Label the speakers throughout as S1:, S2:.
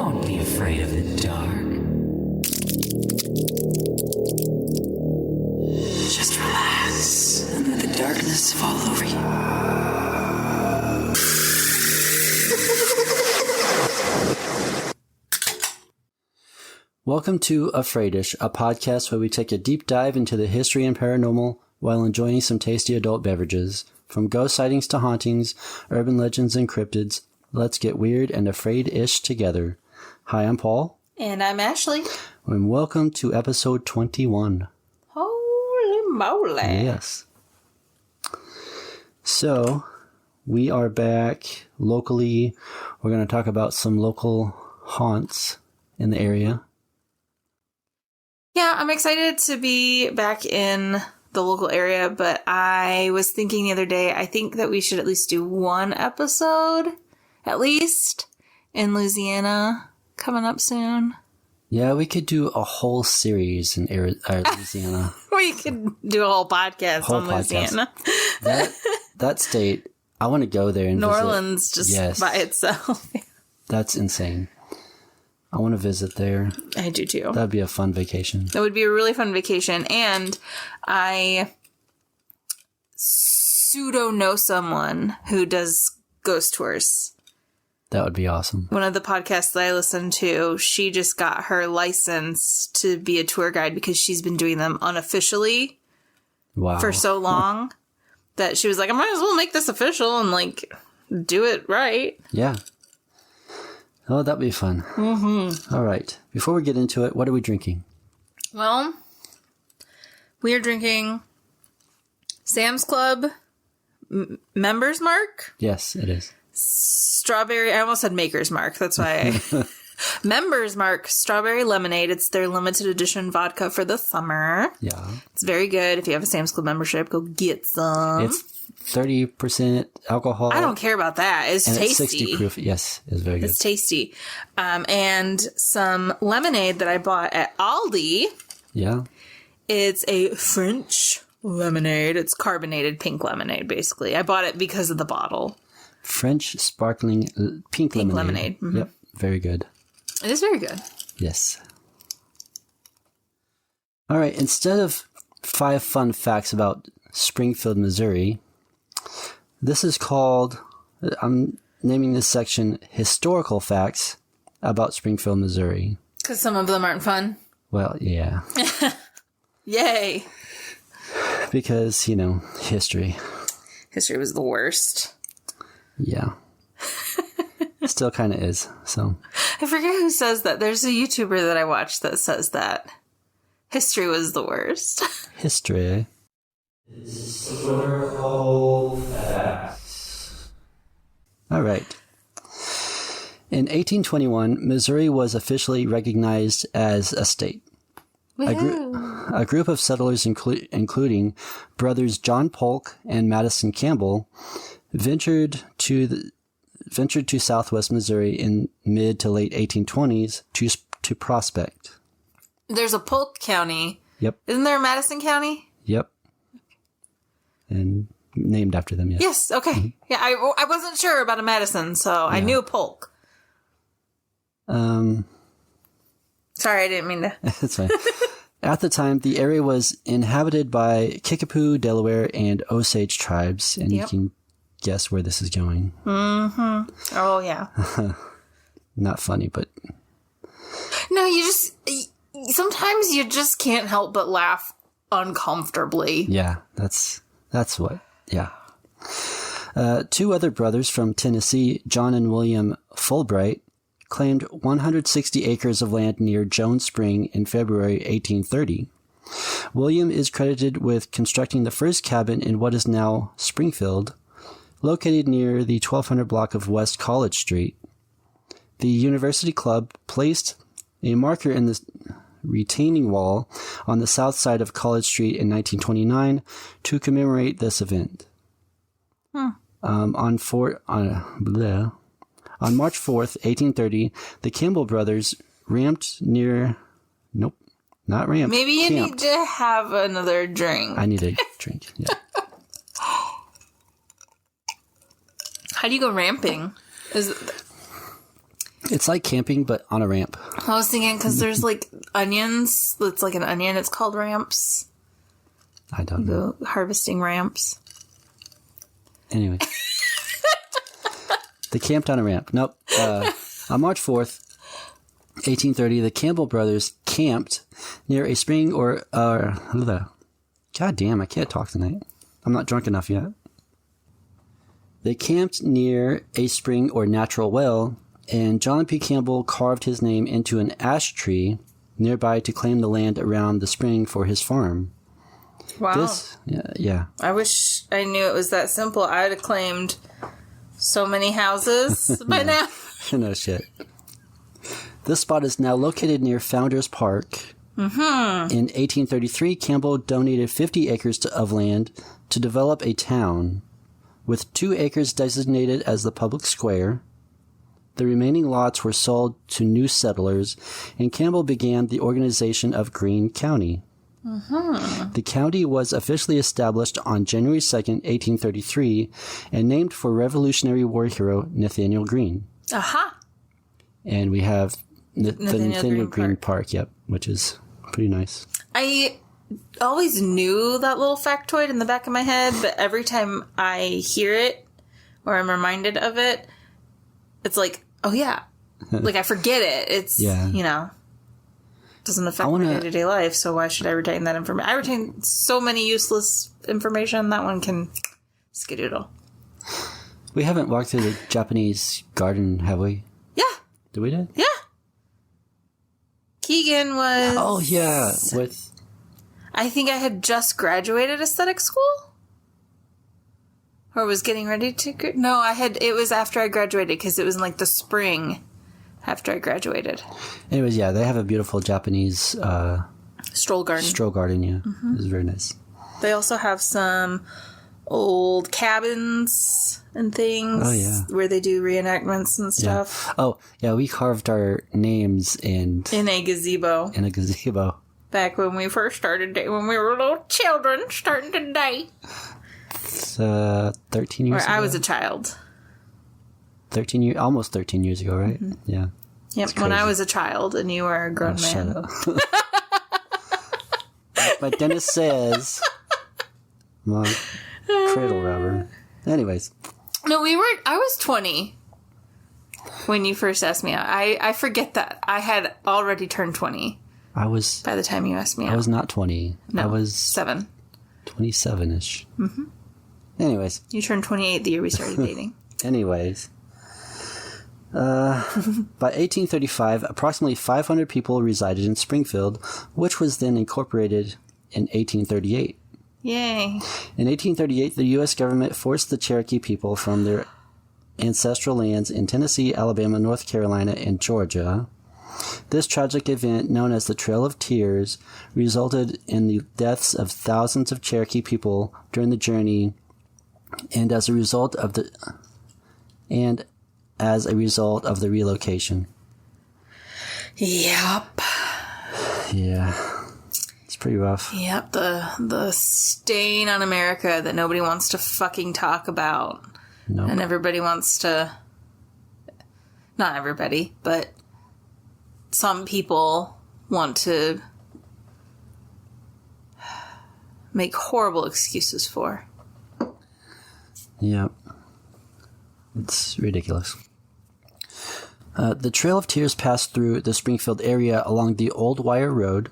S1: Don't be afraid of the dark. Just relax and let the darkness fall over you.
S2: Welcome to Afraidish, a podcast where we take a deep dive into the history and paranormal while enjoying some tasty adult beverages. From ghost sightings to hauntings, urban legends and cryptids, let's get weird and afraid-ish together. Hi, I'm Paul.
S3: And I'm Ashley.
S2: And welcome to episode 21.
S3: Holy moly.
S2: Yes. So, we are back locally. We're going to talk about some local haunts in the area.
S3: Yeah, I'm excited to be back in the local area, but I was thinking the other day, I think that we should at least do one episode, at least, in Louisiana, coming up soon.
S2: Yeah, we could do a whole series in Louisiana.
S3: We could do a whole podcast on Louisiana.
S2: That state, I want to go there and
S3: New
S2: visit.
S3: Orleans just by itself.
S2: That's insane. I want to visit there.
S3: I do too.
S2: That'd be a fun vacation.
S3: That would be a really fun vacation. And I pseudo know someone who does ghost tours.
S2: That would be awesome.
S3: One of the podcasts that I listened to, she just got her license to be a tour guide because she's been doing them unofficially for so long that she was like, I might as well make this official and do it right.
S2: Yeah. Oh, that'd be fun. Mm-hmm. All right. Before we get into it, what are we drinking?
S3: Well, we are drinking Sam's Club Members Mark.
S2: Yes, it is.
S3: Strawberry. I almost said Maker's Mark. That's why Members Mark Strawberry Lemonade. It's their limited edition vodka for the summer.
S2: Yeah.
S3: It's very good. If you have a Sam's Club membership, go get some.
S2: It's 30% alcohol.
S3: I don't care about that. It's tasty.
S2: It's 60 proof. Yes, it's very good.
S3: It's tasty. And some lemonade that I bought at Aldi.
S2: Yeah.
S3: It's a French lemonade. It's carbonated pink lemonade, basically. I bought it because of the bottle.
S2: French sparkling pink lemonade.
S3: Mm-hmm.
S2: Yep. Very good.
S3: It is very good.
S2: Yes. All right. Instead of 5 fun facts about Springfield, Missouri, this is called, I'm naming this section Historical Facts about Springfield, Missouri.
S3: Because some of them aren't fun.
S2: Well, yeah.
S3: Yay.
S2: Because, history.
S3: History was the worst.
S2: Yeah. Still kind of is, so.
S3: I forget who says that. There's a YouTuber that I watched that says that. History was the worst.
S2: History. Historical facts. All right. In 1821, Missouri was officially recognized as a state. A group of settlers, including brothers John Polk and Madison Campbell, ventured to southwest Missouri in mid to late 1820s to prospect.
S3: There's a Polk County.
S2: Yep.
S3: Isn't there a Madison County?
S2: Yep. And named after them, yes.
S3: Yes, okay. Mm-hmm. Yeah, I wasn't sure about a Madison, so yeah. I knew a Polk. Sorry, I didn't mean to.
S2: That's fine. At the time, the area was inhabited by Kickapoo, Delaware, and Osage tribes, and you can guess where this is going.
S3: Mm-hmm. Oh, yeah.
S2: Not funny, but...
S3: No, sometimes you just can't help but laugh uncomfortably.
S2: Yeah, that's what, yeah. 2 other brothers from Tennessee, John and William Fulbright, claimed 160 acres of land near Jones Spring in February 1830. William is credited with constructing the first cabin in what is now Springfield, located near the 1200 block of West College Street. The University Club placed a marker in the retaining wall on the south side of College Street in 1929 to commemorate this event. On March 4th, 1830, the Campbell brothers camped near... Nope, not ramped.
S3: Maybe you
S2: camped.
S3: need to have another drink.
S2: I need a drink, yeah.
S3: How do you go ramping?
S2: It's like camping, but on a ramp.
S3: I was thinking because there's like onions. It's like an onion. It's called ramps.
S2: I don't know.
S3: The harvesting ramps.
S2: Anyway. They camped on a ramp. Nope. On March 4th, 1830, the Campbell brothers camped near a spring God damn, I can't talk tonight. I'm not drunk enough yet. They camped near a spring or natural well, and John P. Campbell carved his name into an ash tree nearby to claim the land around the spring for his farm.
S3: Wow.
S2: Yeah.
S3: I wish I knew it was that simple. I would have claimed so many houses by now.
S2: No shit. This spot is now located near Founders Park. Mm-hmm. In 1833, Campbell donated 50 acres of land to develop a town, with 2 acres designated as the public square. The remaining lots were sold to new settlers, and Campbell began the organization of Greene County. Mm-hmm. The county was officially established on January 2nd, 1833, and named for Revolutionary War hero Nathaniel Greene. Aha! And we have the Nathaniel Greene Park, yep, which is pretty nice.
S3: I always knew that little factoid in the back of my head, but every time I hear it or I'm reminded of it, it's like, oh yeah. Like I forget it. It's, doesn't affect my day-to-day life, so why should I retain that information? I retain so many useless information. That one can skedoodle.
S2: We haven't walked through the Japanese garden, have we?
S3: Yeah.
S2: Did we?
S3: Yeah. Keegan was...
S2: Oh, yeah.
S3: I think I had just graduated aesthetic school? Or was getting ready to... No, it was after I graduated, because it was in, like, the spring after I graduated.
S2: Anyways, yeah, they have a beautiful Japanese...
S3: Stroll garden,
S2: yeah. Mm-hmm. It's very nice.
S3: They also have some old cabins and things where they do reenactments and stuff.
S2: Yeah. Oh, yeah, we carved our names in
S3: a gazebo. Back when we first started, when we were little children starting to date.
S2: 13 years ago.
S3: I was a child.
S2: Almost 13 years ago, right? Mm-hmm. Yeah.
S3: Yep, when I was a child and you were a grown man.
S2: Shut up. But Dennis says, well, cradle robber. Anyways.
S3: No, I was 20 when you first asked me out. I forget that. I had already turned 20.
S2: By the
S3: time you asked me out.
S2: I was not 20.
S3: No,
S2: I was
S3: 7.
S2: 27-ish. Mm-hmm. Anyways.
S3: You turned 28 the year we started dating.
S2: Anyways. By 1835, approximately 500 people resided in Springfield, which was then incorporated in 1838.
S3: Yay.
S2: In 1838, the U.S. government forced the Cherokee people from their ancestral lands in Tennessee, Alabama, North Carolina, and Georgia. This tragic event, known as the Trail of Tears, resulted in the deaths of thousands of Cherokee people during the journey, and as a result of the relocation.
S3: Yep.
S2: Yeah. It's pretty rough.
S3: Yep, the stain on America that nobody wants to fucking talk about.
S2: Nope.
S3: And everybody wants to... Not everybody, but some people want to make horrible excuses for.
S2: Yep. It's ridiculous. The Trail of Tears passed through the Springfield area along the Old Wire Road,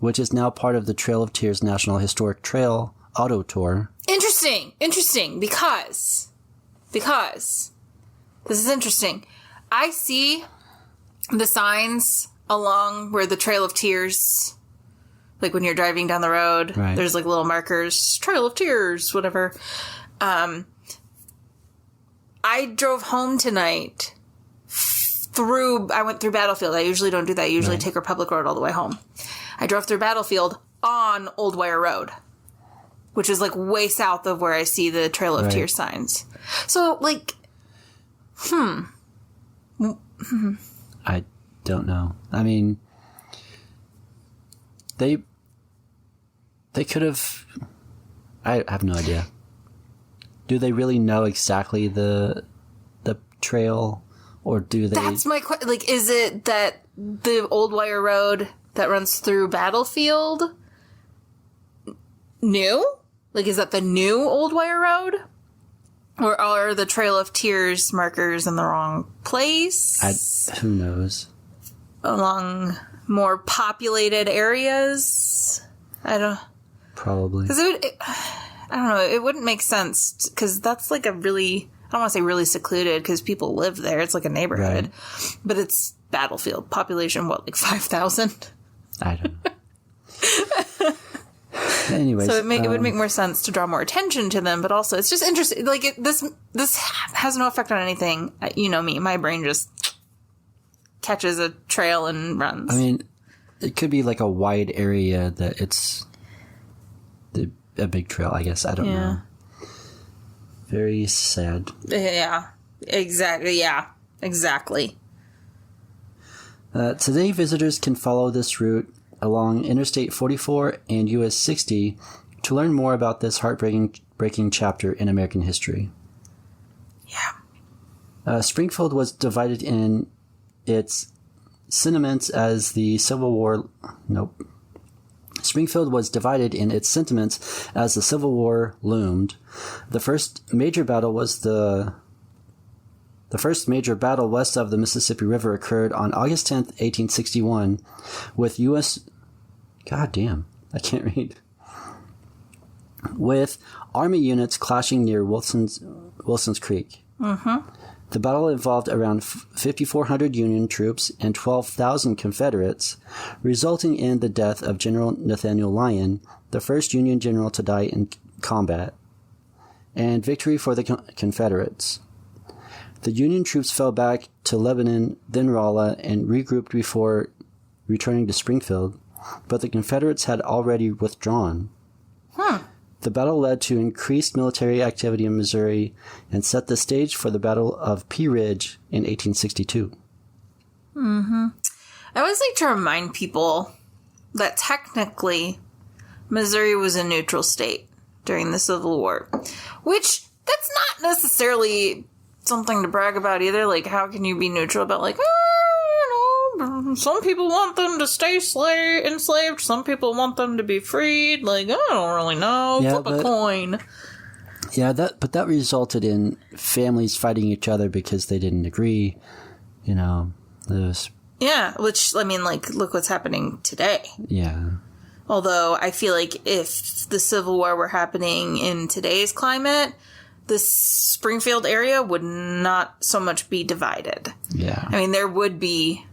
S2: which is now part of the Trail of Tears National Historic Trail Auto Tour.
S3: Interesting, because this is interesting. I see the signs along where the Trail of Tears, like when you're driving down the road,
S2: right.
S3: There's like little markers, Trail of Tears, whatever. I drove home tonight I went through Battlefield. I usually don't do that. I usually take Republic Road all the way home. I drove through Battlefield on Old Wire Road, which is like way south of where I see the Trail of Tears signs. So like,
S2: I don't know. I mean, they could have, I have no idea. Do they really know exactly the trail Or do they...
S3: That's my question. Like, is it that the old wire road that runs through Battlefield new? Like, is that the new old wire road? Or are the Trail of Tears markers in the wrong place?
S2: Who knows?
S3: Along more populated areas?
S2: Probably.
S3: Because I don't know, it wouldn't make sense, because that's like a really, I don't want to say really secluded, because people live there, it's like a neighborhood, right. But it's Battlefield, population, what, like 5,000? I don't
S2: know. Anyways.
S3: So it would make more sense to draw more attention to them, but also it's just interesting, like, this has no effect on anything, you know me, my brain just catches a trail and runs.
S2: I mean, it could be like a wide area that it's a big trail, I guess. I don't know. Very sad.
S3: Yeah, exactly. Yeah, exactly.
S2: Today, visitors can follow this route along Interstate 44 and US 60 to learn more about this heartbreaking chapter in American history.
S3: Yeah.
S2: Springfield was divided in its sentiments as the Civil War... Nope. Springfield was divided in its sentiments as the Civil War loomed. The first major battle west of the Mississippi River occurred on August 10th, 1861, with U.S. Goddamn, I can't read. With Army units clashing near Wilson's Creek. Mm-hmm. The battle involved around 5,400 Union troops and 12,000 Confederates, resulting in the death of General Nathaniel Lyon, the first Union general to die in combat, and victory for the Confederates. The Union troops fell back to Lebanon, then Rolla, and regrouped before returning to Springfield, but the Confederates had already withdrawn. The battle led to increased military activity in Missouri and set the stage for the Battle of Pea Ridge in 1862.
S3: Mm-hmm. I always like to remind people that technically Missouri was a neutral state during the Civil War, which that's not necessarily something to brag about either. Like, how can you be neutral about, like, some people want them to stay enslaved, some people want them to be freed. Like, I don't really know. Flip a coin.
S2: Yeah, but that resulted in families fighting each other because they didn't agree. You know,
S3: yeah, which, I mean, like, look what's happening today.
S2: Yeah.
S3: Although, I feel like if the Civil War were happening in today's climate, the Springfield area would not so much be divided.
S2: Yeah.
S3: I mean, there would be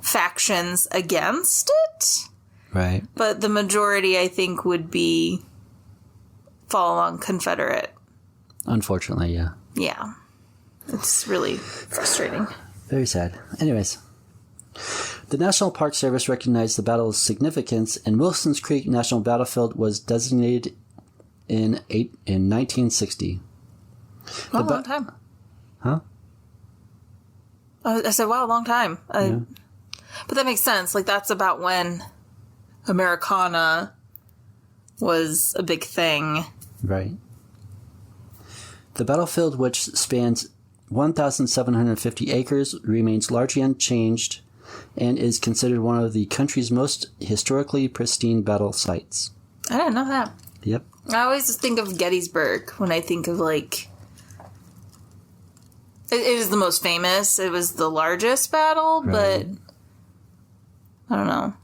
S3: factions against it.
S2: Right.
S3: But the majority, I think, would fall along Confederate.
S2: Unfortunately, yeah.
S3: Yeah. It's really frustrating.
S2: Very sad. Anyways. The National Park Service recognized the battle's significance, and Wilson's Creek National Battlefield was designated in 1960.
S3: Wow, long time.
S2: Huh?
S3: I said, wow, long time.
S2: Yeah.
S3: But that makes sense. Like, that's about when Americana was a big thing.
S2: Right. The battlefield, which spans 1,750 acres, remains largely unchanged and is considered one of the country's most historically pristine battle sites.
S3: I didn't know that.
S2: Yep.
S3: I always think of Gettysburg when I think of, like... It is the most famous. It was the largest battle, right. But... I don't know.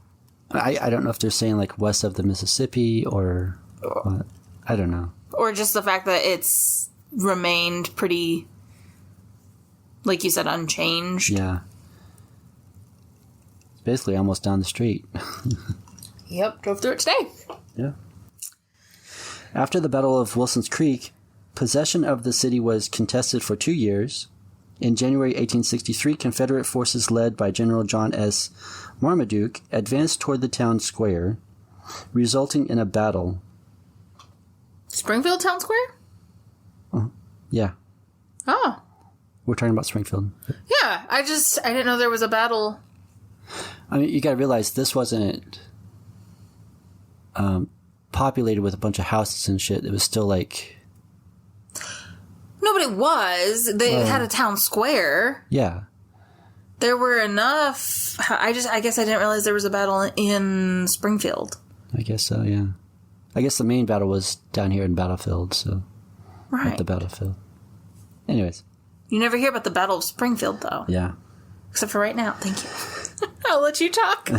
S2: I don't know if they're saying, like, west of the Mississippi or what. I don't know.
S3: Or just the fact that it's remained pretty, like you said, unchanged.
S2: Yeah. It's basically almost down the street.
S3: Yep, drove through it today.
S2: Yeah. After the Battle of Wilson's Creek, possession of the city was contested for 2 years. In January 1863, Confederate forces led by General John S. Marmaduke advanced toward the town square, resulting in a battle.
S3: Springfield Town Square?
S2: Yeah.
S3: Oh.
S2: We're talking about Springfield.
S3: Yeah, I didn't know there was a battle.
S2: I mean, you gotta realize this wasn't populated with a bunch of houses and shit. It was still like...
S3: No, but it was. They had a town square.
S2: Yeah.
S3: There were enough. I guess I didn't realize there was a battle in Springfield.
S2: I guess so, yeah. I guess the main battle was down here in Battlefield, so.
S3: Right.
S2: At the Battlefield. Anyways.
S3: You never hear about the Battle of Springfield, though.
S2: Yeah.
S3: Except for right now. Thank you. I'll let you talk.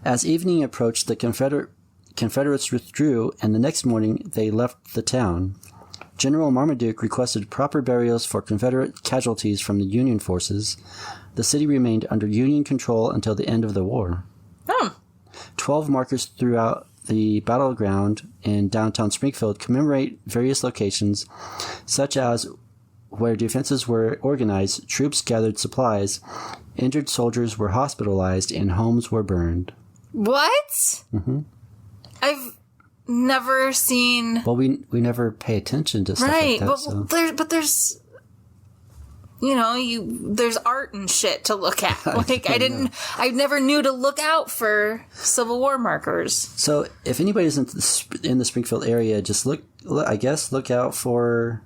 S2: As evening approached, the Confederates withdrew, and the next morning they left the town. General Marmaduke requested proper burials for Confederate casualties from the Union forces. The city remained under Union control until the end of the war. 12 markers throughout the battleground in downtown Springfield commemorate various locations, such as where defenses were organized, troops gathered supplies, injured soldiers were hospitalized, and homes were burned.
S3: What?
S2: Mm-hmm.
S3: I've never seen...
S2: Well, we never pay attention to stuff like that.
S3: Right, but there's... You know, there's art and shit to look at. Like, I never knew to look out for Civil War markers.
S2: So, if anybody's in the Springfield area, just look out for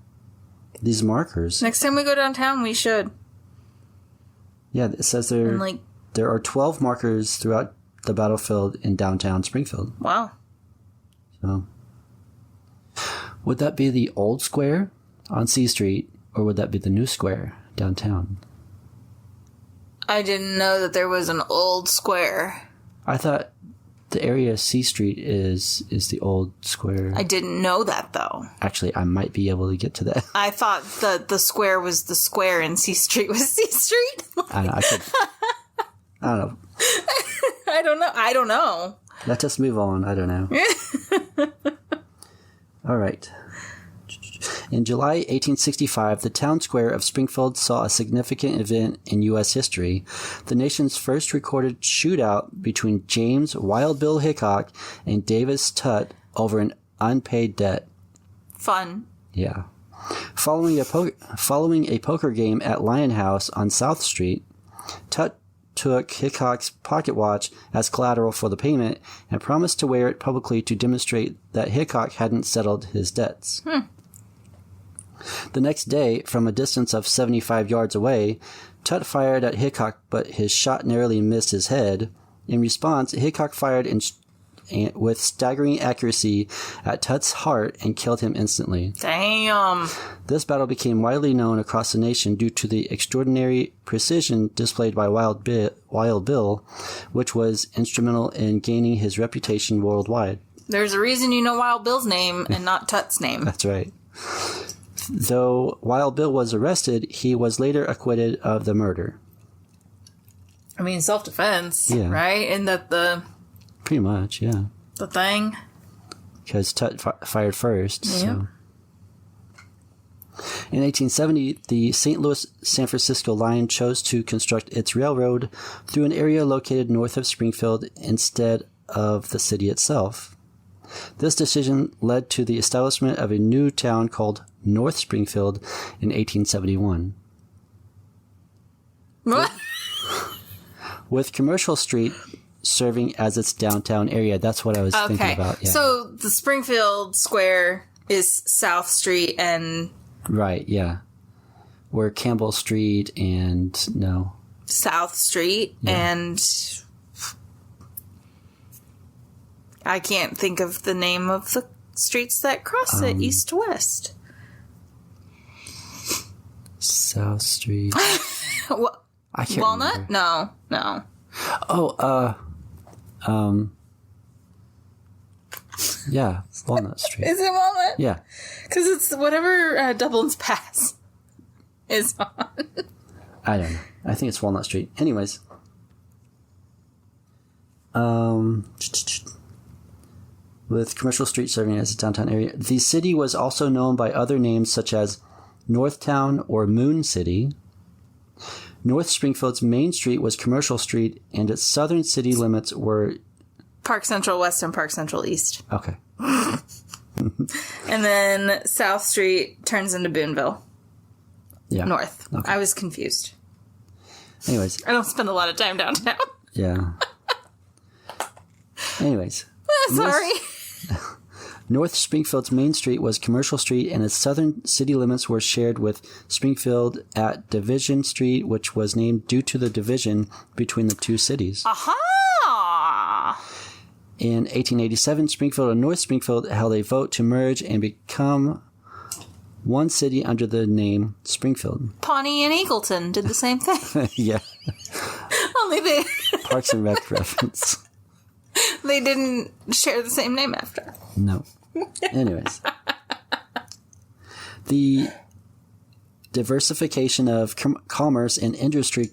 S2: these markers.
S3: Next time we go downtown, we should.
S2: Yeah, it says there are 12 markers throughout the battlefield in downtown Springfield.
S3: Wow.
S2: So, would that be the old square on C Street, or would that be the new square downtown?
S3: I didn't know that there was an old square.
S2: I thought the area C Street is the old square. I
S3: didn't know that, though.
S2: Actually, I might be able to get to that.
S3: I thought the square was the square and C Street was C Street.
S2: I don't know.
S3: I don't know.
S2: Let us move on. I don't know. All right. In July 1865, the town square of Springfield saw a significant event in U.S. history, the nation's first recorded shootout between James Wild Bill Hickok and Davis Tutt over an unpaid debt.
S3: Fun.
S2: Yeah. Following a poker game at Lion House on South Street, Tutt took Hickok's pocket watch as collateral for the payment and promised to wear it publicly to demonstrate that Hickok hadn't settled his debts. The next day, from a distance of 75 yards away, Tutt fired at Hickok, but his shot narrowly missed his head. In response, Hickok fired with staggering accuracy at Tutt's heart and killed him instantly.
S3: Damn.
S2: This battle became widely known across the nation due to the extraordinary precision displayed by Wild Bill, which was instrumental in gaining his reputation worldwide.
S3: There's a reason you know Wild Bill's name and not Tutt's name.
S2: That's right. Though Wild Bill was arrested, he was later acquitted of the murder.
S3: I mean, self-defense,
S2: yeah.
S3: Right? Isn't that the...
S2: Pretty much, yeah.
S3: The thing?
S2: Because Tutt fired first,
S3: yeah.
S2: So... In 1870, the St. Louis-San Francisco line chose to construct its railroad through an area located north of Springfield instead of the city itself. This decision led to the establishment of a new town called North Springfield in 1871.
S3: What?
S2: With Commercial Street serving as its downtown area. That's what I was thinking about. Yeah.
S3: So the Springfield Square is South Street and...
S2: Right, yeah. Where Campbell Street and... No.
S3: South Street and... I can't think of the name of the streets that cross it, east to west.
S2: South Street. I can't
S3: Walnut?
S2: remember.
S3: No.
S2: Oh, yeah, Walnut Street.
S3: Is it Walnut?
S2: Yeah.
S3: Because it's whatever Dublin's Pass is on.
S2: I don't know. I think it's Walnut Street. Anyways. With Commercial Street serving as a downtown area. The city was also known by other names such as Northtown or Moon City. North Springfield's main street was Commercial Street, and its southern city limits were...
S3: Park Central West and Park Central East.
S2: Okay.
S3: And then South Street turns into Boonville.
S2: Yeah.
S3: North.
S2: Okay.
S3: I was confused.
S2: Anyways.
S3: I don't spend a lot of time downtown.
S2: Yeah. Anyways.
S3: Sorry.
S2: North Springfield's main street was Commercial Street, and its southern city limits were shared with Springfield at Division Street, which was named due to the division between the two cities.
S3: Aha!
S2: In 1887, Springfield and North Springfield held a vote to merge and become one city under the name Springfield.
S3: Pawnee and Eagleton did the same thing.
S2: Yeah.
S3: Only they...
S2: Parks and Rec reference.
S3: They didn't share the same name after.
S2: No. Anyways. The diversification of commerce and industry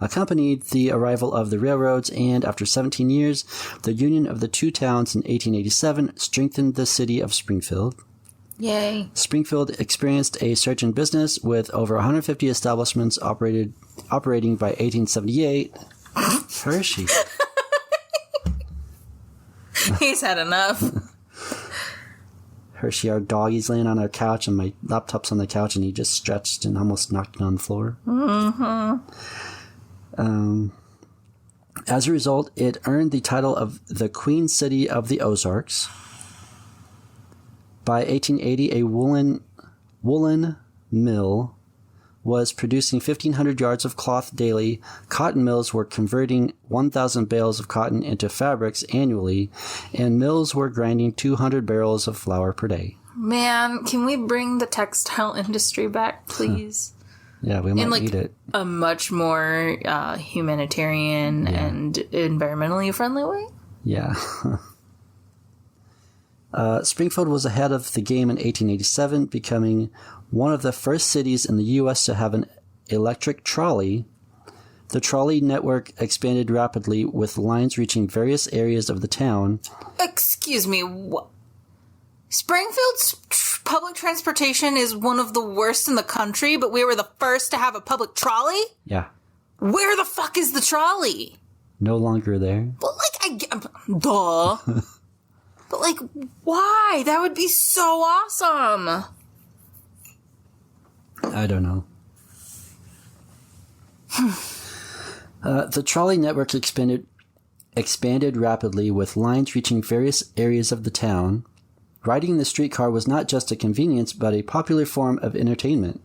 S2: accompanied the arrival of the railroads, and after 17 years, the union of the two towns in 1887 strengthened the city of Springfield.
S3: Yay.
S2: Springfield experienced a surge in business with over 150 establishments operating by 1878. Hershey.
S3: He's had enough.
S2: Hershey, our dog, he's laying on our couch, and my laptop's on the couch, and he just stretched and almost knocked it on the floor. Mm-hmm. As a result, it earned the title of the Queen City of the Ozarks. By 1880, a woolen mill was producing 1,500 yards of cloth daily. Cotton mills were converting 1,000 bales of cotton into fabrics annually, and mills were grinding 200 barrels of flour per day.
S3: Man, can we bring the textile industry back, please?
S2: Yeah, we might need it.
S3: A much more humanitarian and environmentally friendly way?
S2: Yeah. Springfield was ahead of the game in 1887, becoming one of the first cities in the U.S. to have an electric trolley. The trolley network expanded rapidly, with lines reaching various areas of the town.
S3: Excuse me, what? Springfield's public transportation is one of the worst in the country, but we were the first to have a public trolley?
S2: Yeah.
S3: Where the fuck is the trolley?
S2: No longer there.
S3: But, duh. But, why? That would be so awesome.
S2: I don't know. The trolley network expanded rapidly, with lines reaching various areas of the town. Riding the streetcar was not just a convenience, but a popular form of entertainment.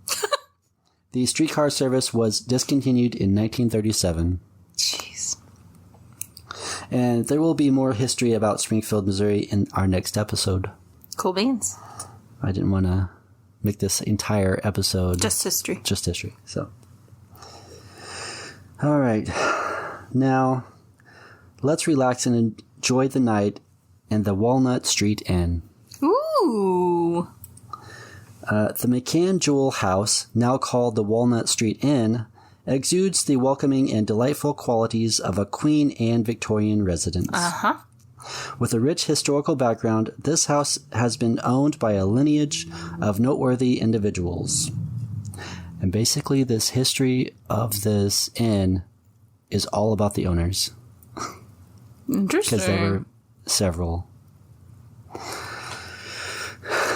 S2: The streetcar service was discontinued in 1937.
S3: Jeez.
S2: And there will be more history about Springfield, Missouri in our next episode.
S3: Cool beans.
S2: I didn't want to make this entire episode
S3: just history.
S2: So, all right. Now, let's relax and enjoy the night in the Walnut Street Inn.
S3: Ooh.
S2: The McCann Jewel House, now called the Walnut Street Inn, exudes the welcoming and delightful qualities of a Queen Anne Victorian residence.
S3: Uh-huh.
S2: With a rich historical background, this house has been owned by a lineage of noteworthy individuals. And basically, this history of this inn is all about the owners.
S3: Interesting.
S2: Because there were several.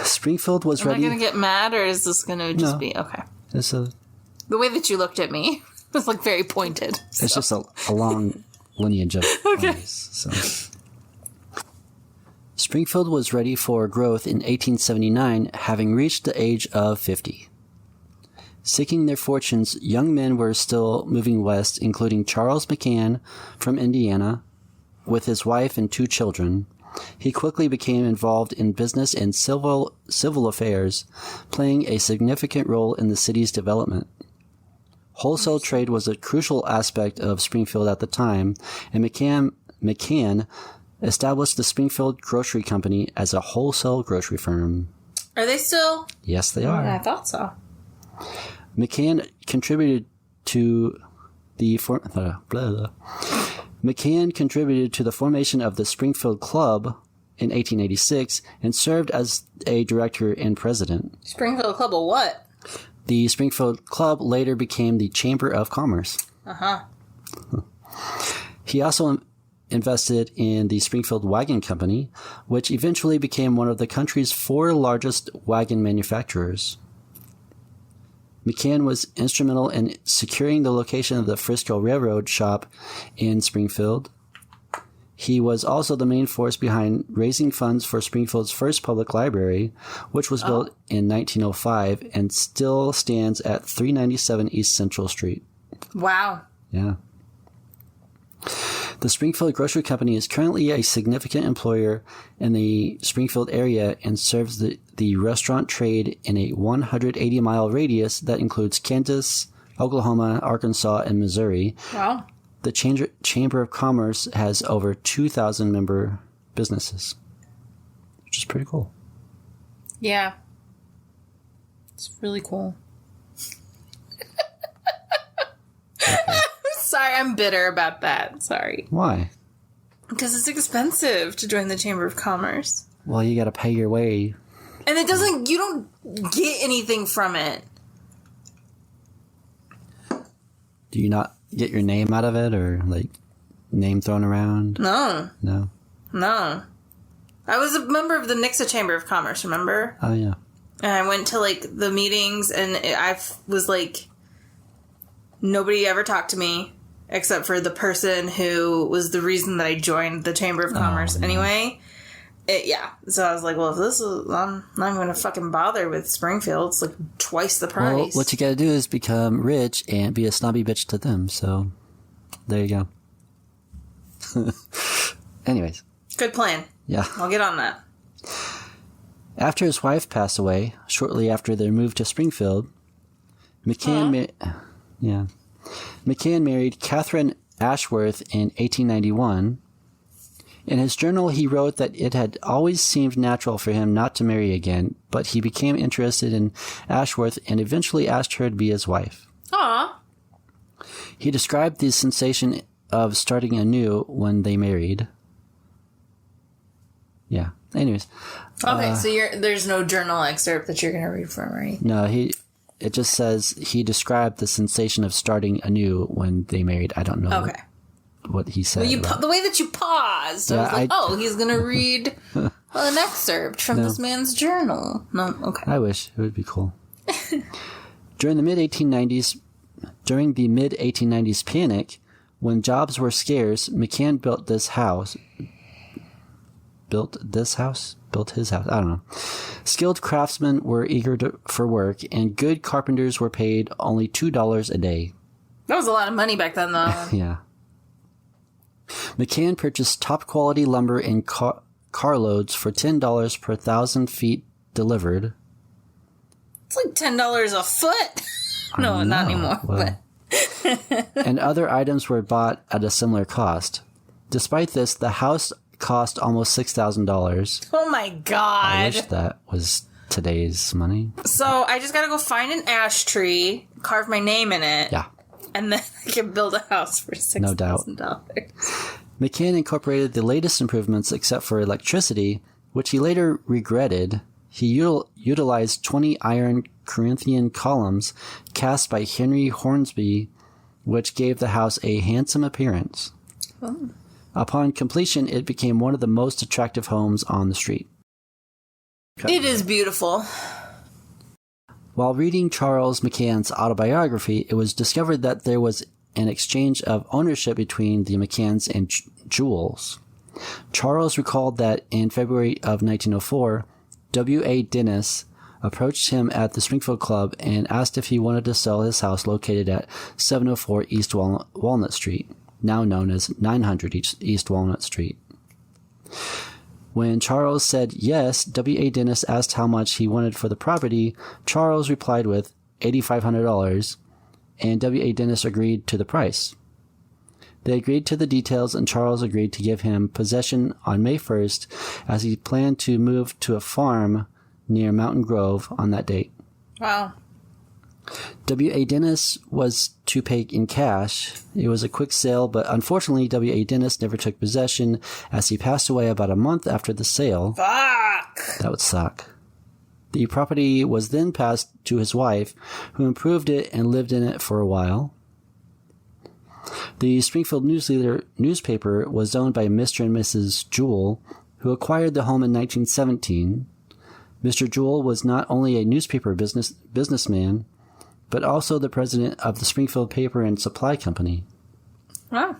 S2: Springfield was ready.
S3: Am I going to get mad, or is this going to just be... Okay.
S2: The
S3: way that you looked at me was, very pointed.
S2: It's just a long lineage of owners, so... Springfield was ready for growth in 1879, having reached the age of 50. Seeking their fortunes, young men were still moving west, including Charles McCann from Indiana, with his wife and 2 children. He quickly became involved in business and civil affairs, playing a significant role in the city's development. Wholesale trade was a crucial aspect of Springfield at the time, and McCann established the Springfield Grocery Company as a wholesale grocery firm.
S3: Are they still?
S2: Yes, they are.
S3: Yeah, I thought so.
S2: McCann contributed to the formation of the Springfield Club in 1886 and served as a director and president.
S3: Springfield Club of what?
S2: The Springfield Club later became the Chamber of Commerce.
S3: Uh-huh.
S2: He also invested in the Springfield Wagon Company, which eventually became one of the country's 4 largest wagon manufacturers. McCann was instrumental in securing the location of the Frisco Railroad shop in Springfield. He was also the main force behind raising funds for Springfield's first public library, which was built in 1905 and still stands at 397 East Central Street.
S3: Wow.
S2: Yeah. The Springfield Grocery Company is currently a significant employer in the Springfield area and serves the restaurant trade in a 180-mile radius that includes Kansas, Oklahoma, Arkansas, and Missouri.
S3: Wow.
S2: The Chamber of Commerce has over 2,000 member businesses, which is pretty cool.
S3: Yeah. It's really cool.
S2: Okay.
S3: Sorry, I'm bitter about that. Sorry.
S2: Why?
S3: Because it's expensive to join the Chamber of Commerce.
S2: Well, you got to pay your way.
S3: And you don't get anything from it.
S2: Do you not get your name out of it or, like, name thrown around?
S3: No.
S2: No?
S3: No. I was a member of the Nixa Chamber of Commerce, remember?
S2: Oh, yeah.
S3: And I went to, like, the meetings, and I was, like, nobody ever talked to me except for the person who was the reason that I joined the Chamber of Commerce anyway. Yeah. So I was like, well, if this is... I'm not going to fucking bother with Springfield. It's, like, twice the price.
S2: Well, what you got to do is become rich and be a snobby bitch to them. So, there you go. Anyways.
S3: Good plan.
S2: Yeah.
S3: I'll get on that.
S2: After his wife passed away, shortly after their move to Springfield, McCann married Catherine Ashworth in 1891. In his journal, he wrote that it had always seemed natural for him not to marry again, but he became interested in Ashworth and eventually asked her to be his wife.
S3: Aww.
S2: He described the sensation of starting anew when they married. Yeah. Anyways.
S3: Okay, so there's no journal excerpt that you're going to read from, right?
S2: No, it just says he described the sensation of starting anew when they married. I don't know what he said.
S3: Well, the way that you paused, I was like, he's going to read an excerpt from this man's journal. No, okay.
S2: I wish. It would be cool. During the mid-1890s panic, when jobs were scarce, McCann built his house. I don't know. Skilled craftsmen were eager for work, and good carpenters were paid only $2 a day.
S3: That was a lot of money back then, though.
S2: Yeah. McCann purchased top-quality lumber in carloads for $10 per 1,000 feet delivered.
S3: It's like $10 a foot. No, not anymore.
S2: Well, and other items were bought at a similar cost. Despite this, the house cost almost $6,000.
S3: Oh my god.
S2: I wish that was today's money.
S3: So I just gotta go find an ash tree, carve my name in it.
S2: Yeah.
S3: And then I can build a house for $6,000.
S2: No doubt. McCann incorporated the latest improvements except for electricity, which he later regretted. He utilized 20 iron Corinthian columns cast by Henry Hornsby, which gave the house a handsome appearance. Oh. Upon completion, it became one of the most attractive homes on the street.
S3: It is beautiful.
S2: While reading Charles McCann's autobiography, it was discovered that there was an exchange of ownership between the McCanns and Jules. Charles recalled that in February of 1904, W.A. Dennis approached him at the Springfield Club and asked if he wanted to sell his house located at 704 East Walnut Street, now known as 900 East Walnut Street. When Charles said yes, W.A. Dennis asked how much he wanted for the property. Charles replied with $8,500, and W.A. Dennis agreed to the price. They agreed to the details, and Charles agreed to give him possession on May 1st, as he planned to move to a farm near Mountain Grove on that date.
S3: Wow.
S2: W.A. Dennis was to pay in cash. It was a quick sale, but unfortunately, W.A. Dennis never took possession as he passed away about a month after the sale.
S3: Fuck!
S2: That would suck. The property was then passed to his wife, who improved it and lived in it for a while. The Springfield newspaper was owned by Mr. and Mrs. Jewell, who acquired the home in 1917. Mr. Jewell was not only a newspaper businessman, but also the president of the Springfield Paper and Supply Company.
S3: Wow.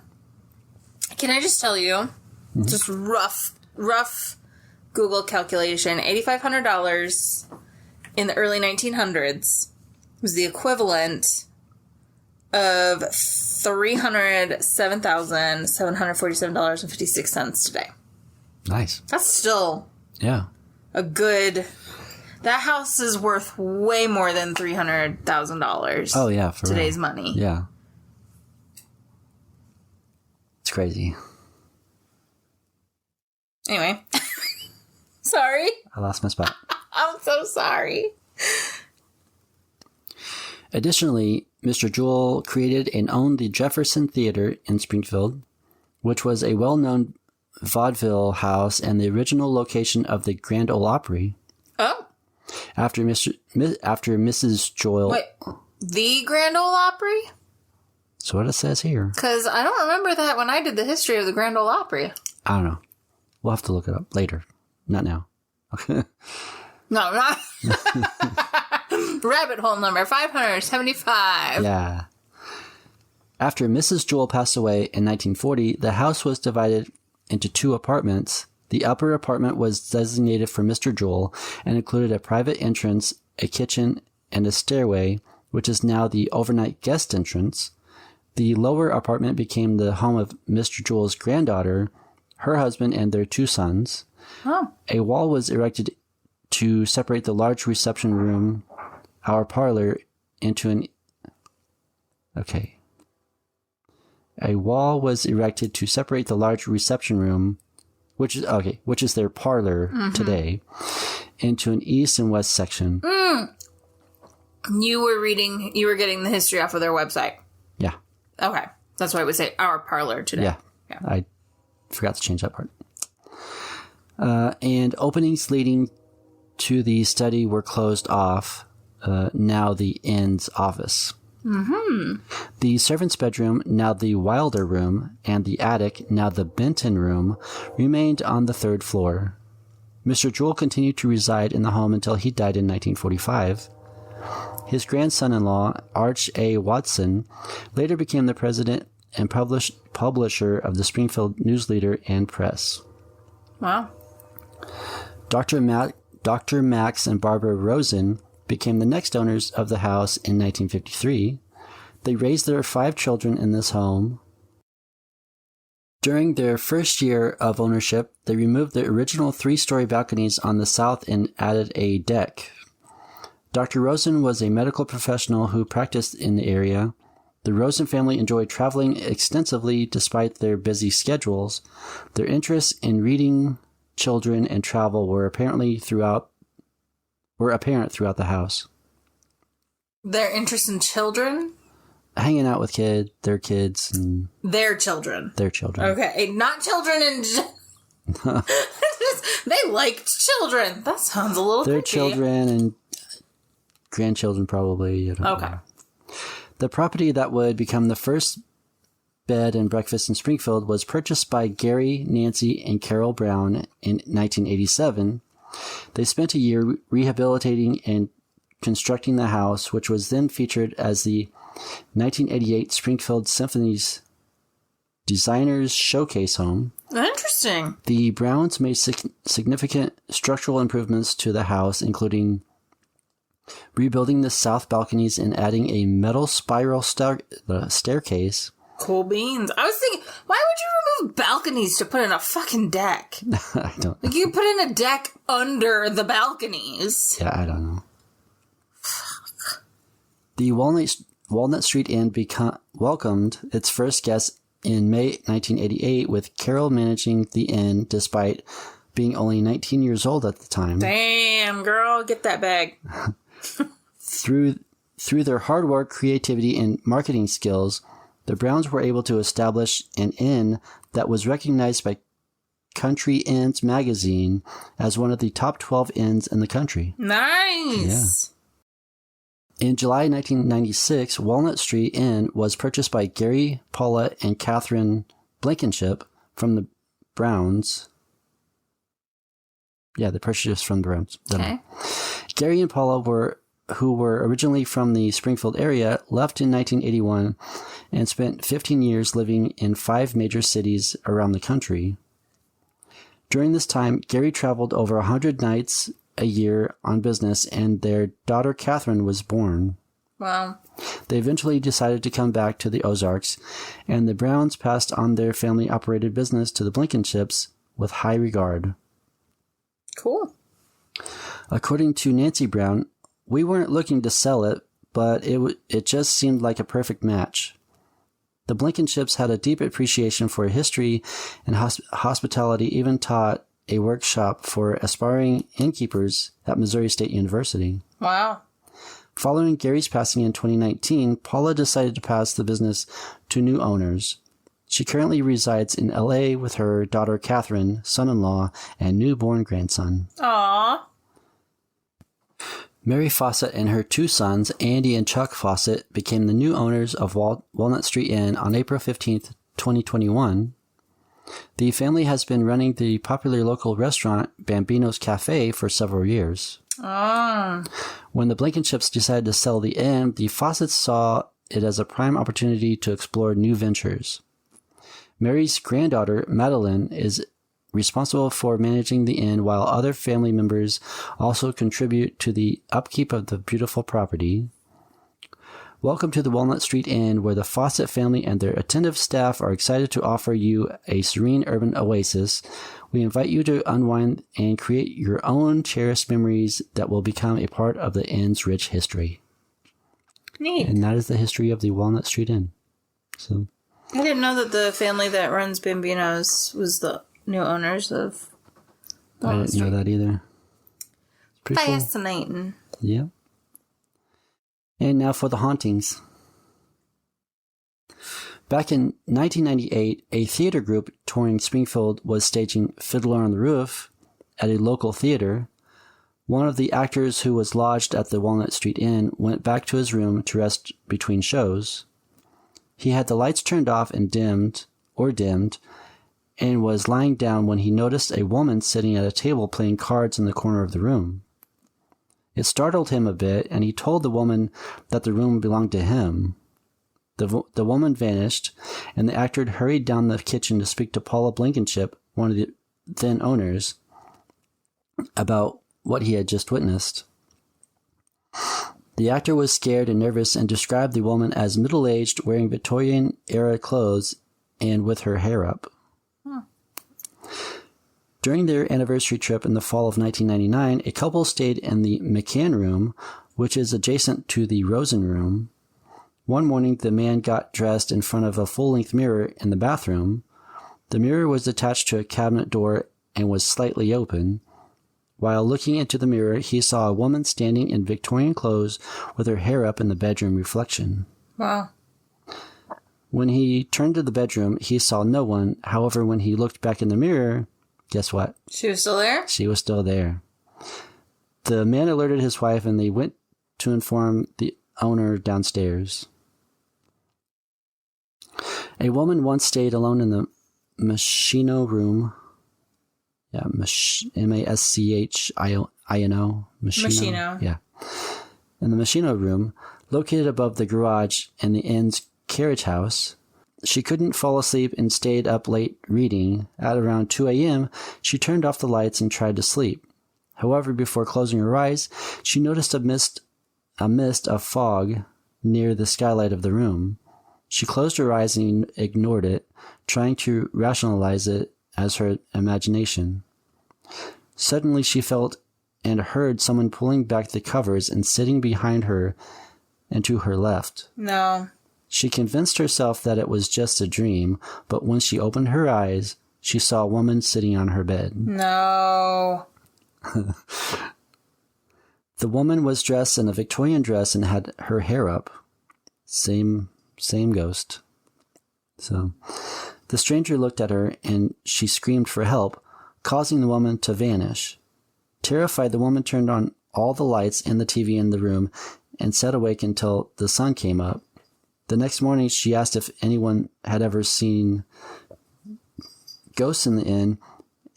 S3: Can I just tell you just rough Google calculation, $8,500 in the early 1900s was the equivalent of $307,747.56 today.
S2: Nice.
S3: That's still a good... That house is worth way more than $300,000.
S2: Oh, yeah. For
S3: today's money.
S2: Yeah. It's crazy.
S3: Anyway. Sorry.
S2: I lost my spot.
S3: I'm so sorry.
S2: Additionally, Mr. Jewell created and owned the Jefferson Theater in Springfield, which was a well-known vaudeville house and the original location of the Grand Ole Opry.
S3: Oh.
S2: After Mrs. Jewell...
S3: Wait, the Grand Ole Opry?
S2: That's what it says here.
S3: Because I don't remember that when I did the history of the Grand Ole Opry.
S2: I don't know. We'll have to look it up later. Not now.
S3: No, not... Rabbit hole number 575.
S2: Yeah. After Mrs. Jewell passed away in 1940, the house was divided into 2 apartments. The upper apartment was designated for Mr. Jewell and included a private entrance, a kitchen, and a stairway, which is now the overnight guest entrance. The lower apartment became the home of Mr. Jewell's granddaughter, her husband, and their 2 sons.
S3: Oh.
S2: A wall was erected to separate the large reception room, our parlor, into an... Okay. A wall was erected to separate the large reception room, which is their parlor today, into an east and west section.
S3: You were getting the history off of their website.
S2: Yeah.
S3: Okay. That's why I would say our parlor today.
S2: Yeah. I forgot to change that part. And openings leading to the study were closed off, now the inn's office. Mm-hmm. The servant's bedroom, now the Wilder room, and the attic, now the Benton room, remained on the 3rd floor. Mr. Jewell continued to reside in the home until he died in 1945. His grandson-in-law, Arch A. Watson, later became the president and publisher of the Springfield News Leader and Press.
S3: Wow.
S2: Dr. Max and Barbara Rosen became the next owners of the house in 1953. They raised their 5 children in this home. During their first year of ownership, they removed the original 3-story balconies on the south and added a deck. Dr. Rosen was a medical professional who practiced in the area. The Rosen family enjoyed traveling extensively despite their busy schedules. Their interests in reading, children, and travel were apparent throughout the house.
S3: Their interest in children?
S2: Hanging out with their kids. And
S3: their children.
S2: Their children.
S3: Okay, not children in... They liked children. That sounds a little
S2: Their
S3: creepy.
S2: children and grandchildren probably.
S3: Okay.
S2: The property that would become the first bed and breakfast in Springfield was purchased by Gary, Nancy, and Carol Brown in 1987. They spent a year rehabilitating and constructing the house, which was then featured as the 1988 Springfield Symphony's Designers Showcase Home.
S3: Interesting.
S2: The Browns made significant structural improvements to the house, including rebuilding the south balconies and adding a metal spiral staircase.
S3: Cool beans. I was thinking, why would you remove balconies to put in a fucking deck?
S2: I don't know.
S3: Like, you put in a deck under the balconies.
S2: Yeah, I don't know. The Walnut Street Inn welcomed its first guests in May 1988, with Carol managing the inn despite being only 19 years old at the time.
S3: Damn, girl, get that bag.
S2: Through their hard work, creativity, and marketing skills, the Browns were able to establish an inn that was recognized by Country Inns magazine as one of the top 12 inns in the country.
S3: Nice.
S2: Yeah. In July 1996, Walnut Street Inn was purchased by Gary, Paula, and Catherine Blankenship from the Browns. Yeah, they purchased from the Browns.
S3: Okay.
S2: Gary and Paula, who were originally from the Springfield area, left in 1981 and spent 15 years living in 5 major cities around the country. During this time, Gary traveled over 100 nights a year on business, and their daughter Catherine was born.
S3: Wow.
S2: They eventually decided to come back to the Ozarks, and the Browns passed on their family-operated business to the Blankenships with high regard.
S3: Cool.
S2: According to Nancy Brown, we weren't looking to sell it, but it just seemed like a perfect match. The Blankenships had a deep appreciation for history and hospitality, even taught a workshop for aspiring innkeepers at Missouri State University.
S3: Wow.
S2: Following Gary's passing in 2019, Paula decided to pass the business to new owners. She currently resides in LA with her daughter Catherine, son-in-law, and newborn grandson.
S3: Aww.
S2: Mary Fawcett and her two sons, Andy and Chuck Fawcett, became the new owners of Walnut Street Inn on April 15th, 2021. The family has been running the popular local restaurant Bambino's Cafe for several years. When the Blankenships decided to sell the inn, the Fawcetts saw it as a prime opportunity to explore new ventures. Mary's granddaughter, Madeline, is responsible for managing the inn, while other family members also contribute to the upkeep of the beautiful property. Welcome to the Walnut Street Inn, where the Fawcett family and their attentive staff are excited to offer you a serene urban oasis. We invite you to unwind and create your own cherished memories that will become a part of the inn's rich history.
S3: Neat.
S2: And that is the history of the Walnut Street Inn. So,
S3: I didn't know that the family that runs Bambino's was the new owners of Walnut Street.
S2: I didn't know that either. Pretty
S3: Fascinating.
S2: cool. Yeah. And now for the hauntings. Back in 1998, a theater group touring Springfield was staging Fiddler on the Roof at a local theater. One of the actors who was lodged at the Walnut Street Inn went back to his room to rest between shows. He had the lights turned off and dimmed, and was lying down when he noticed a woman sitting at a table playing cards in the corner of the room. It startled him a bit, and he told the woman that the room belonged to him. The woman vanished, and the actor hurried down the kitchen to speak to Paula Blankenship, one of the then owners, about what he had just witnessed. The actor was scared and nervous and described the woman as middle-aged, wearing Victorian-era clothes and with her hair up. During their anniversary trip in the fall of 1999, a couple stayed in the McCann Room, which is adjacent to the Rosen Room. One morning, the man got dressed in front of a full-length mirror in the bathroom. The mirror was attached to a cabinet door and was slightly open. While looking into the mirror, he saw a woman standing in Victorian clothes with her hair up in the bedroom reflection.
S3: Wow.
S2: When he turned to the bedroom, he saw no one. However, when he looked back in the mirror, guess what?
S3: She was still there?
S2: She was still there. The man alerted his wife, and they went to inform the owner downstairs. A woman once stayed alone in the Machino Room. Yeah, Maschino.
S3: Machino.
S2: Yeah. In the Machino Room, located above the garage in the inn's carriage house. She couldn't fall asleep and stayed up late reading. At around 2 a.m., she turned off the lights and tried to sleep. However, before closing her eyes, she noticed a mist of fog near the skylight of the room. She closed her eyes and ignored it, trying to rationalize it as her imagination. Suddenly, she felt and heard someone pulling back the covers and sitting behind her and to her left.
S3: No.
S2: She convinced herself that it was just a dream, but when she opened her eyes, she saw a woman sitting on her bed.
S3: No.
S2: The woman was dressed in a Victorian dress and had her hair up. Same ghost. So, the stranger looked at her and she screamed for help, causing the woman to vanish. Terrified, the woman turned on all the lights and the TV in the room and sat awake until the sun came up. The next morning, she asked if anyone had ever seen ghosts in the inn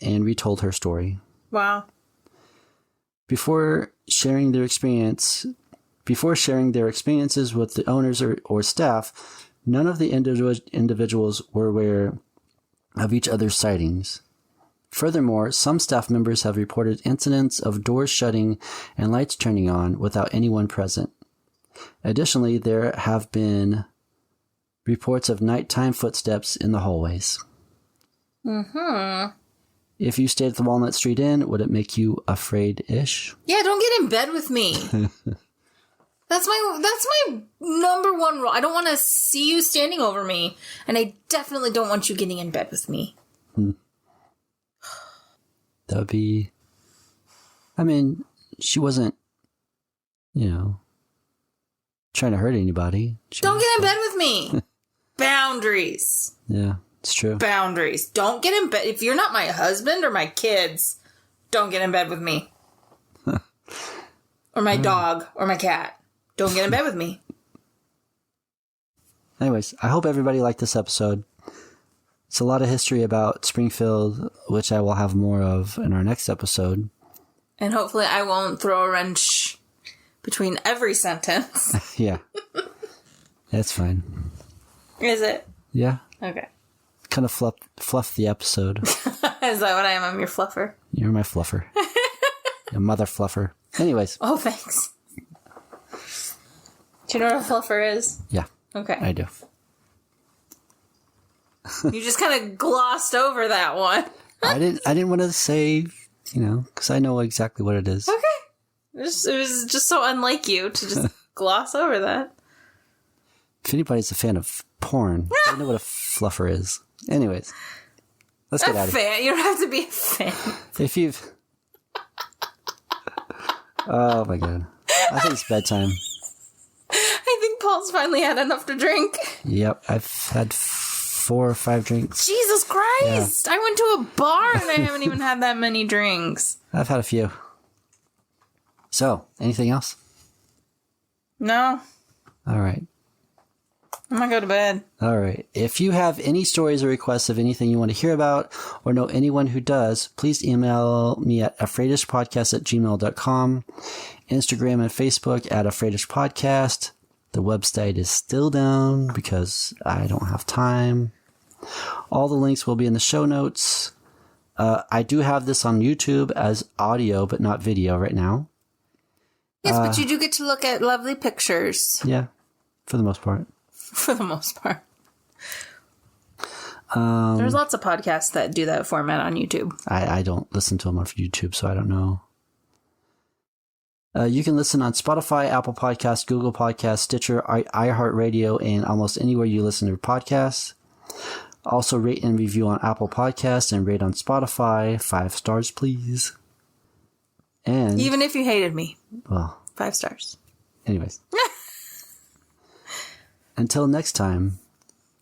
S2: and retold her story.
S3: Wow.
S2: Before sharing their experiences with the owners or staff, none of the individuals were aware of each other's sightings. Furthermore, some staff members have reported incidents of doors shutting and lights turning on without anyone present. Additionally, there have been reports of nighttime footsteps in the hallways.
S3: Mm-hmm.
S2: If you stayed at the Walnut Street Inn, would it make you afraid-ish?
S3: Yeah, don't get in bed with me. That's my number one rule. I don't want to see you standing over me, and I definitely don't want you getting in bed with me.
S2: That would be... I mean, she wasn't, trying to hurt anybody.
S3: Don't get in bed with me. Boundaries.
S2: Yeah, it's true.
S3: Boundaries. Don't get in bed. If you're not my husband or my kids, don't get in bed with me. Or my dog or my cat. Don't get in bed with me.
S2: Anyways, I hope everybody liked this episode. It's a lot of history about Springfield, which I will have more of in our next episode.
S3: And hopefully I won't throw a wrench between every sentence.
S2: Yeah. That's fine.
S3: Is it?
S2: Yeah.
S3: Okay.
S2: Kind of fluff the episode.
S3: Is that what I am? I'm your fluffer.
S2: You're my fluffer. Your mother fluffer. Anyways.
S3: Oh, thanks. Do you know what a fluffer is?
S2: Yeah.
S3: Okay.
S2: I do.
S3: You just kind of glossed over that one.
S2: I didn't want to say, because I know exactly what it is.
S3: Okay. It was just so unlike you to just gloss over that.
S2: If anybody's a fan of porn, they know what a fluffer is. Anyways, let's get out of here.
S3: You don't have to be a fan.
S2: If you've... Oh my god. I think it's bedtime.
S3: I think Paul's finally had enough to drink.
S2: Yep, I've had 4 or 5 drinks.
S3: Jesus Christ! Yeah. I went to a bar and I haven't even had that many drinks.
S2: I've had a few. So, anything else?
S3: No.
S2: All right.
S3: I'm gonna go to bed.
S2: All right. If you have any stories or requests of anything you want to hear about or know anyone who does, please email me at afraidishpodcast@gmail.com, Instagram and Facebook at afraidishpodcast. The website is still down because I don't have time. All the links will be in the show notes. I do have this on YouTube as audio, but not video right now.
S3: Yes, but you do get to look at lovely pictures.
S2: Yeah, for the most part.
S3: For the most part. There's lots of podcasts that do that format on YouTube.
S2: I don't listen to them on YouTube, so I don't know. You can listen on Spotify, Apple Podcasts, Google Podcasts, Stitcher, iHeartRadio, and almost anywhere you listen to podcasts. Also, rate and review on Apple Podcasts and rate on Spotify. 5 stars, please. And
S3: even if you hated me.
S2: Well.
S3: 5 stars.
S2: Anyways. Until next time,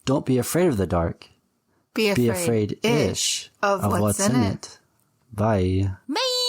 S2: don't be afraid of the dark.
S3: Be afraid-ish
S2: of what's in it. Bye.
S3: Bye.